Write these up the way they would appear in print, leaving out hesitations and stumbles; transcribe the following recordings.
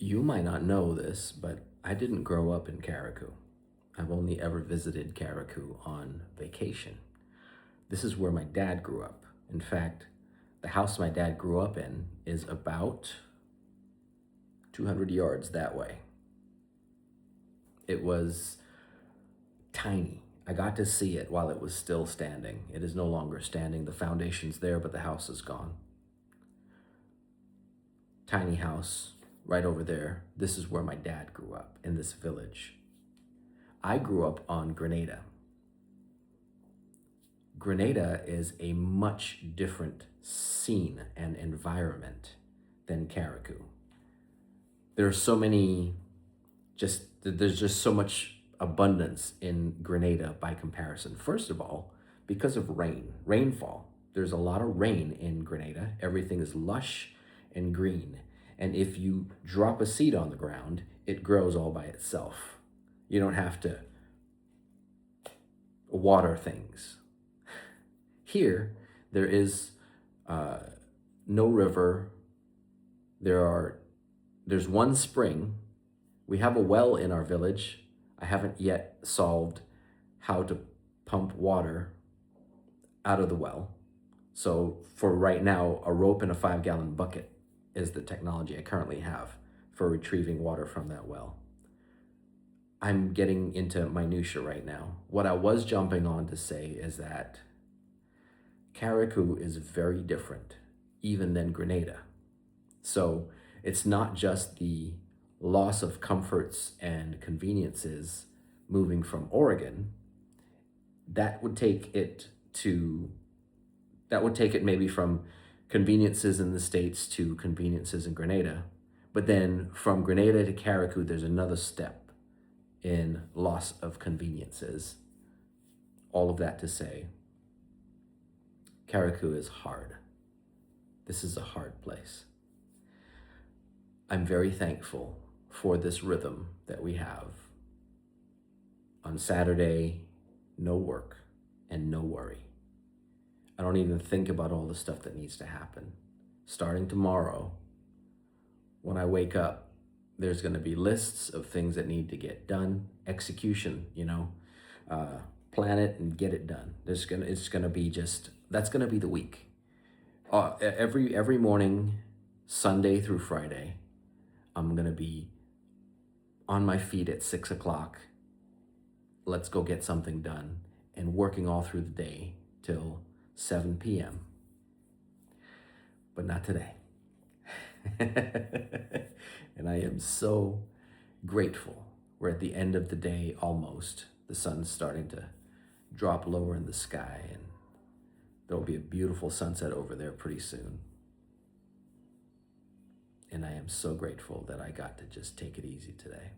You might not know this, but I didn't grow up in Carriacou. I've only ever visited Carriacou on vacation. This is where my dad grew up. In fact, the house my dad grew up in is about 200 yards that way. It was tiny. I got to see it while it was still standing. It is no longer standing. The foundation's there, but the house is gone. Tiny house right over there. This is where my dad grew up, in this village. I grew up on Grenada. Grenada is a much different scene and environment than Carriacou. There's so many, there's just so much abundance in Grenada by comparison. First of all, because of rainfall. There's a lot of rain in Grenada. Everything is lush and green. And if you drop a seed on the ground, it grows all by itself. You don't have to water things. Here, there is no river. There's one spring. We have a well in our village. I haven't yet solved how to pump water out of the well. So for right now, a rope and a 5-gallon bucket is the technology I currently have for retrieving water from that well. I'm getting into minutia right now. What I was jumping on to say is that Carriacou is very different, even than Grenada. So it's not just the loss of comforts and conveniences moving from Oregon. That would take it maybe from conveniences in the States to conveniences in Grenada. But then from Grenada to Carriacou, there's another step in loss of conveniences. All of that to say, Carriacou is hard. This is a hard place. I'm very thankful for this rhythm that we have. On Saturday, no work and no worry. I don't even think about all the stuff that needs to happen. Starting tomorrow, when I wake up, there's going to be lists of things that need to get done, execution, plan it and get it done. That's going to be the week. Every morning, Sunday through Friday, I'm going to be on my feet at 6 o'clock. Let's go get something done, and working all through the day till 7 p.m. But not today. And I am so grateful. We're at the end of the day almost. The sun's starting to drop lower in the sky, and there'll be a beautiful sunset over there pretty soon. And I am so grateful that I got to just take it easy today.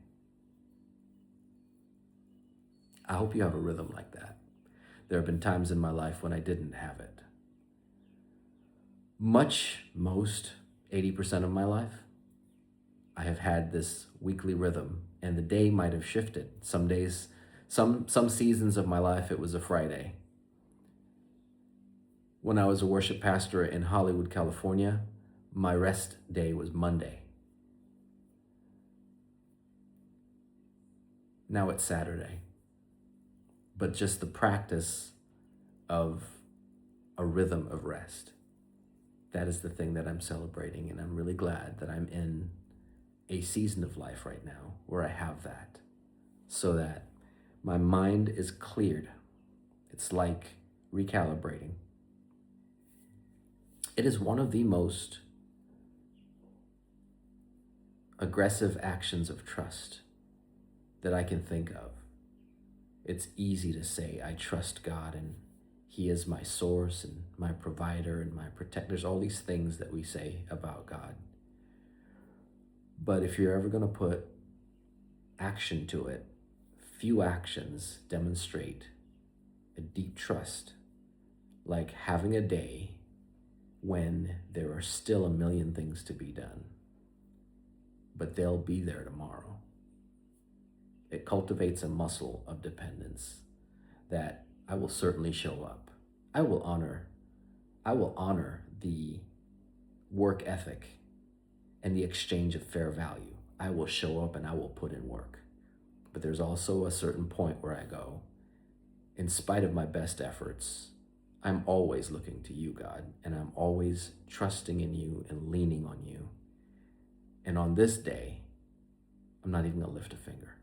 I hope you have a rhythm like that. There have been times in my life when I didn't have it. Most 80% of my life, I have had this weekly rhythm, and the day might have shifted. Some days, some seasons of my life, it was a Friday. When I was a worship pastor in Hollywood, California, my rest day was Monday. Now it's Saturday. But just the practice of a rhythm of rest, that is the thing that I'm celebrating, and I'm really glad that I'm in a season of life right now where I have that, so that my mind is cleared. It's like recalibrating. It is one of the most aggressive actions of trust that I can think of. It's easy to say, I trust God and He is my source and my provider and my protector. There's all these things that we say about God. But if you're ever going to put action to it, few actions demonstrate a deep trust, like having a day when there are still a million things to be done, but they'll be there tomorrow. It cultivates a muscle of dependence that I will certainly show up. I will honor the work ethic and the exchange of fair value. I will show up and I will put in work. But there's also a certain point where I go, in spite of my best efforts, I'm always looking to you, God, and I'm always trusting in you and leaning on you. And on this day, I'm not even going to lift a finger.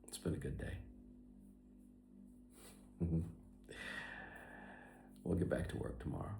It's been a good day. We'll get back to work tomorrow.